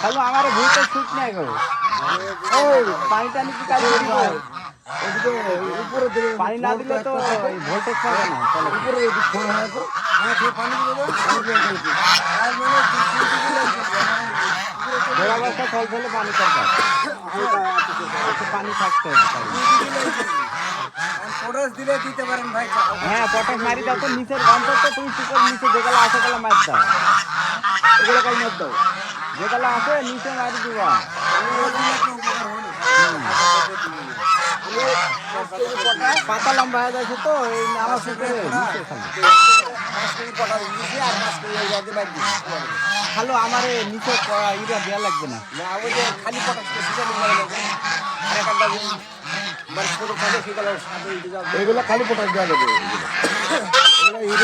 খালো আমার ভূতে ঠিক নাই গো পানি টানি কি কাজ করি পানি না দিলে তো ভোল্টেজ পাবে না উপরে অবস্থা ফল ফলে পানি দরকার পানি থাকতে হবে পটাশ দিলে দিতে পারেন ভাই হ্যাঁ পটাশ মারি দাও তো নিচের অন্তত তুমি চিকন নিচে যেগুলো আছে গেলা মার দাও এগুলো কাল মার দাও যেগুলো আছে নিচে মারি দিবা পাতা লম্বা হয়ে যাচ্ছে তো এই আমার সুখে খালো আমার নিচে ইউরিয়া দেওয়া লাগবে না খালি পটাশ এগুলো খালি পটাশ দেওয়া যাবে